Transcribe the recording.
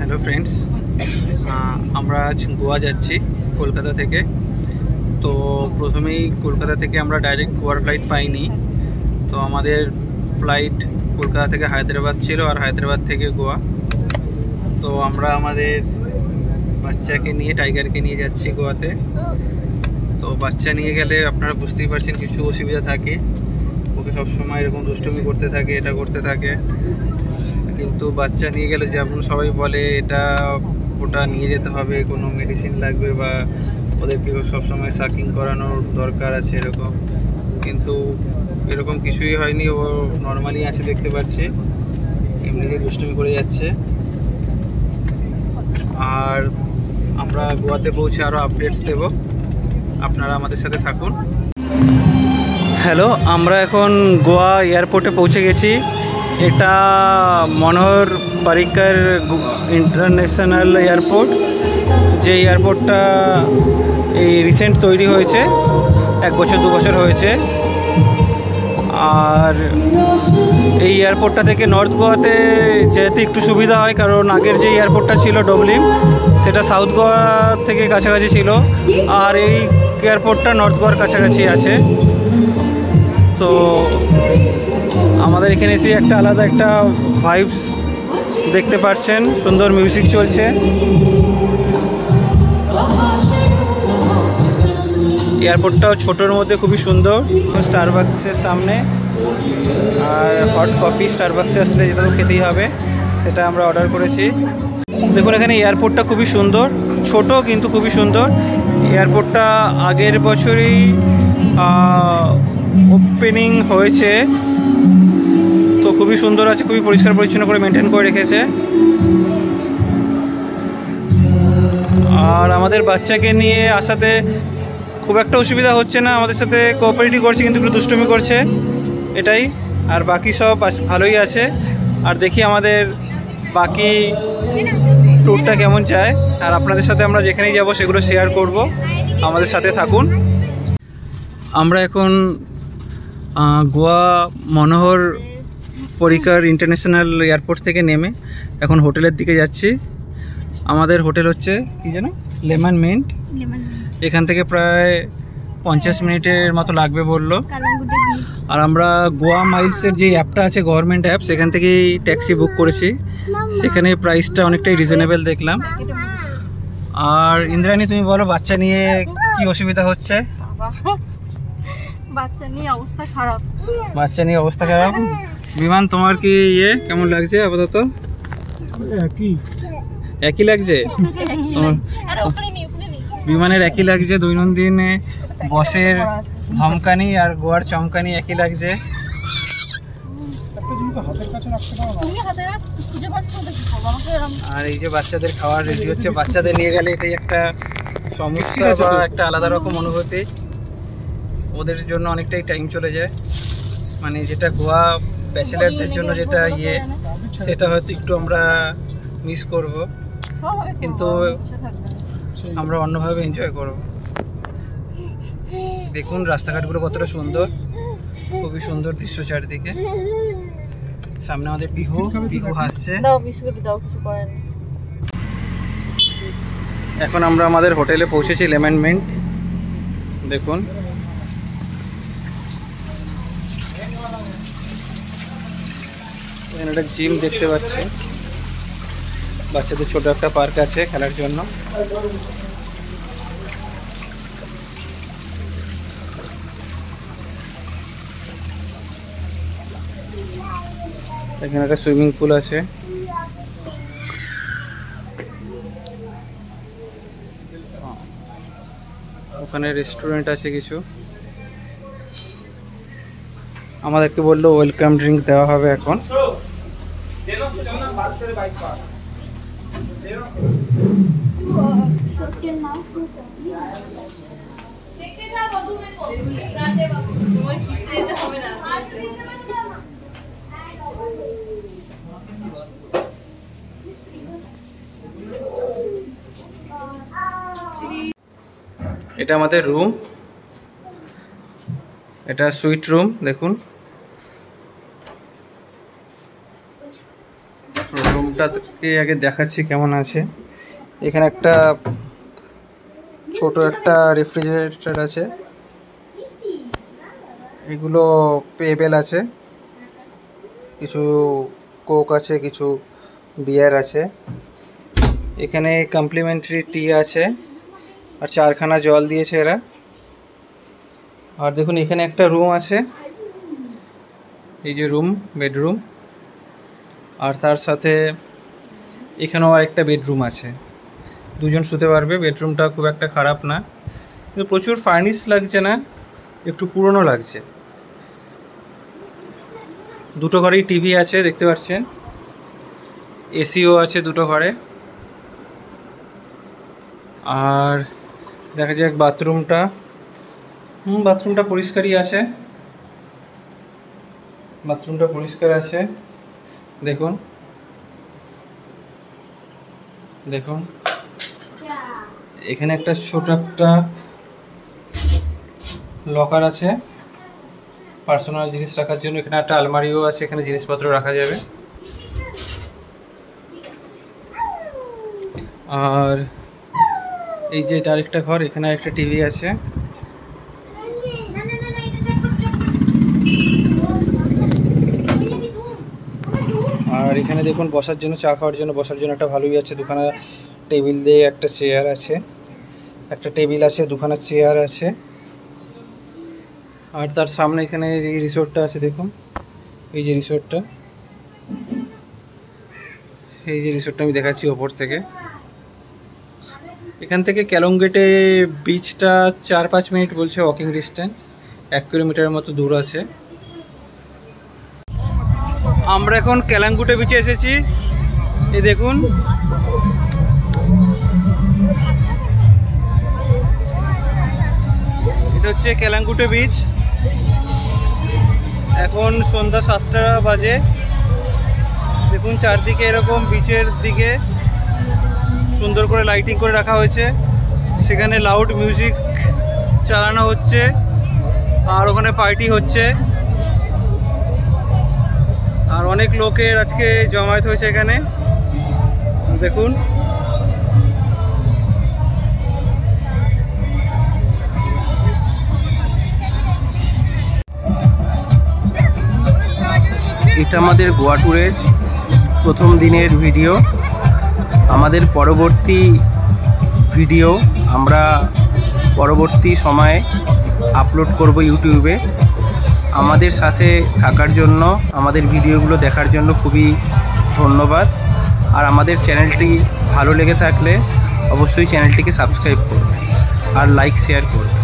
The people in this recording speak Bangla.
হ্যালো ফ্রেন্ডস, আমরা আজ গোয়া যাচ্ছি কলকাতা থেকে। তো প্রথমেই কলকাতা থেকে আমরা ডাইরেক্ট গোয়ার ফ্লাইট পাইনি। তো আমাদের ফ্লাইট কলকাতা থেকে হায়দ্রাবাদ ছিল আর হায়দ্রাবাদ থেকে গোয়া। তো আমরা আমাদের বাচ্চাকে নিয়ে, টাইগারকে নিয়ে যাচ্ছি গোয়াতে। তো বাচ্চা নিয়ে গেলে আপনারা বুঝতেই পারছেন কিছু অসুবিধা থাকে। ওকে সবসময় এরকম দুষ্টুমি করতে থাকে, এটা করতে থাকে। কিন্তু বাচ্চা নিয়ে গেলে যেমন সবাই বলে এটা ওটা নিয়ে যেতে হবে, কোনো মেডিসিন লাগবে বা ওদেরকে সবসময় সাকিং করানোর দরকার আছে এরকম, কিন্তু এরকম কিছুই হয়নি। ও নর্মালি আছে, দেখতে পাচ্ছি এমনিতেই দুষ্টুমি করে যাচ্ছে। আর আমরা গোয়াতে পৌঁছে আরও আপডেটস দেব, আপনারা আমাদের সাথে থাকুন। হ্যালো, আমরা এখন গোয়া এয়ারপোর্টে পৌঁছে গেছি। এটা মনোহর পারিক্কর ইন্টারন্যাশনাল এয়ারপোর্ট, যে এয়ারপোর্টটা এই রিসেন্ট তৈরি হয়েছে, 1 বছর 2 বছর হয়েছে। আর এই এয়ারপোর্টটা থেকে নর্থ গোয়াতে যেতে একটু সুবিধা হয়, কারণ আগের যে এয়ারপোর্টটা ছিল ডবলিম, সেটা সাউথ গোয়া থেকে কাছাকাছি ছিল, আর এই এয়ারপোর্টটা নর্থ গোয়ার কাছাকাছি আছে। তো আমাদের এখানে এসে একটা আলাদা একটা ভাইবস দেখতে পাচ্ছেন, সুন্দর মিউজিক চলছে। এয়ারপোর্টটাও ছোটোর মধ্যে খুবই সুন্দর। স্টারবাক্সের সামনে, আর হট কফি স্টারবাক্সে আসলে যেটা তো খেতেই হবে, সেটা আমরা অর্ডার করেছি। দেখুন এখানে এয়ারপোর্টটা খুবই সুন্দর, ছোট কিন্তু খুবই সুন্দর। এয়ারপোর্টটা আগের বছরই ওপেনিং হয়েছে, তো খুবই সুন্দর আছে, খুবই পরিষ্কার পরিচ্ছন্ন করে মেনটেন করে রেখেছে। আর আমাদের বাচ্চাকে নিয়ে আসাতে খুব একটা অসুবিধা হচ্ছে না, আমাদের সাথে কোঅপারেটিভ করছে, কিন্তু একটু দুষ্টুমি করছে, এটাই। আর বাকি সব ভালোই আছে। আর দেখি আমাদের বাকি ট্যুরটা কেমন চায়, আর আপনাদের সাথে আমরা যেখানেই যাব সেগুলো শেয়ার করব, আমাদের সাথে থাকুন। আমরা এখন গোয়া মনোহর পারিক্কর ইন্টারন্যাশনাল এয়ারপোর্ট থেকে নেমে এখন হোটেলের দিকে যাচ্ছি। আমাদের হোটেল হচ্ছে কি যেন, লেমন মিন্ট। এখান থেকে প্রায় 50 মিনিটের মতো লাগবে বললো। আর আমরা গোয়া মাইলসের যে অ্যাপটা আছে, গভর্নমেন্ট অ্যাপ, সেখান থেকেই ট্যাক্সি বুক করেছি। সেখানে প্রাইসটা অনেকটাই রিজনেবল দেখলাম। আর ইন্দ্রাণী, তুমি বলো বাচ্চা নিয়ে কি অসুবিধা হচ্ছে? বাচ্চা নিয়ে অবস্থা খারাপ। বাচ্চা নিয়ে অবস্থা খারাপ। বিমান, তোমার কি কেমন লাগছে আপাতত? একই লাগছে? বিমানের একই লাগছে, দৈনন্দিন বসের ধমকানি আর গোয়ার চমকানি একই লাগছে। আর এই যে বাচ্চাদের খাওয়ার রেডি হচ্ছে, বাচ্চাদের নিয়ে গেলে এটাই একটা সমস্যা বা একটা আলাদা রকম অনুভূতি। ওদের জন্য অনেকটাই টাইম চলে যায়, মানে যেটা গোয়া ব্যাচেলারদের জন্য যেটা সেটা হয়তো একটু আমরা মিস করব, কিন্তু আমরা অন্যভাবে এনজয় করব। দেখুন রাস্তাঘাটগুলো কতটা সুন্দর, খুবই সুন্দর দৃশ্য চারিদিকে। সামনে আমাদের পিহু হাসছে। এখন আমরা আমাদের হোটেলে পৌঁছেছি, লেমন মিন্ট। দেখুন এখানে একটা জিম দেখতে পাচ্ছি, বাচ্চাদের ছোট একটা পার্ক আছে খেলার জন্য। এখানে একটা সুইমিং পুল আছে। ওখানে রেস্টুরেন্ট আছে কিছু। আমাদেরকে বললো ওয়েলকাম ড্রিঙ্ক দেওয়া হবে এখন। এটা আমাদের রুম, এটা সুইট রুম। দেখুন রুমটাকে আগে দেখাচ্ছি কেমন আছে। এখানে একটা ছোট একটা রেফ্রিজারেটর আছে, এগুলো পেবেল আছে, কিছু কোক আছে, কিছু বিয়ার আছে। এখানে কমপ্লিমেন্টারি টি আছে আর 4খানা জল দিয়েছে এরা। আর দেখুন এখানে একটা রুম আছে, এই যে রুম, বেডরুম। আর তার সাথে এখানেও আরেকটা বেডরুম আছে, দুজন শুতে পারবে। বেডরুমটা খুব একটা খারাপ না, কিন্তু প্রচুর ফার্নিশ লাগছে না, একটু পুরনো লাগছে। দুটো ঘরেই টিভি আছে দেখতে পাচ্ছেন, এসিও আছে দুটো ঘরে। আর দেখা যাক বাথরুমটা, বাথরুমটা পরিষ্কারই আছে, বাথরুমটা পরিষ্কার আছে। দেখুন দেখুন এখানে একটা ছোট একটা লকার আছে পার্সোনাল জিনিস রাখার জন্য। এখানে একটা আলমারিও আছে, এখানে জিনিসপত্র রাখা যাবে। আর এই যে এটা আরেকটা ঘর, এখানে একটা টিভি আছে। আর এখানে দেখুন বসার জন্য, চা খাওয়ার জন্য বসার জন্য একটা ভালোই আছে, দুখানা টেবিল দিয়ে একটা চেয়ার আছে, একটা টেবিল আছে, দুখানা চেয়ার আছে। আর তার সামনে এখানে যে রিসোর্টটা আছে দেখুন, এই যে রিসোর্টটা, এই যে রিসোর্টটা আমি দেখাচ্ছি ওপর থেকে। এখান থেকে ক্যালংগেটে বিচটা 4-5 মিনিট বলছে ওয়াকিং ডিস্টেন্স, 1 কিলোমিটারের মতো দূর আছে। আমরা এখন ক্যালাঙ্গুটে বিচে এসেছি, এই দেখুন। এটা হচ্ছে ক্যালাঙ্গুটে বিচ। এখন সন্ধ্যা 7টা বাজে। দেখুন চারদিকে এরকম বিচের দিকে সুন্দর করে লাইটিং করে রাখা হয়েছে, সেখানে লাউড মিউজিক চালানো হচ্ছে, আর ওখানে পার্টি হচ্ছে। আর অনেক লোকের আজকে জমায়েত হয়েছে এখানে, দেখুন। এটা আমাদের গোয়া ট্যুরের প্রথম দিনের ভিডিও। আমাদের পরবর্তী ভিডিও আমরা পরবর্তী সময়ে আপলোড করব ইউটিউবে। আমাদের সাথে থাকার জন্য, আমাদের ভিডিওগুলো দেখার জন্য খুবই ধন্যবাদ। আর আমাদের চ্যানেলটি ভালো লেগে থাকলে অবশ্যই চ্যানেলটিকে সাবস্ক্রাইব করুন আর লাইক শেয়ার করুন।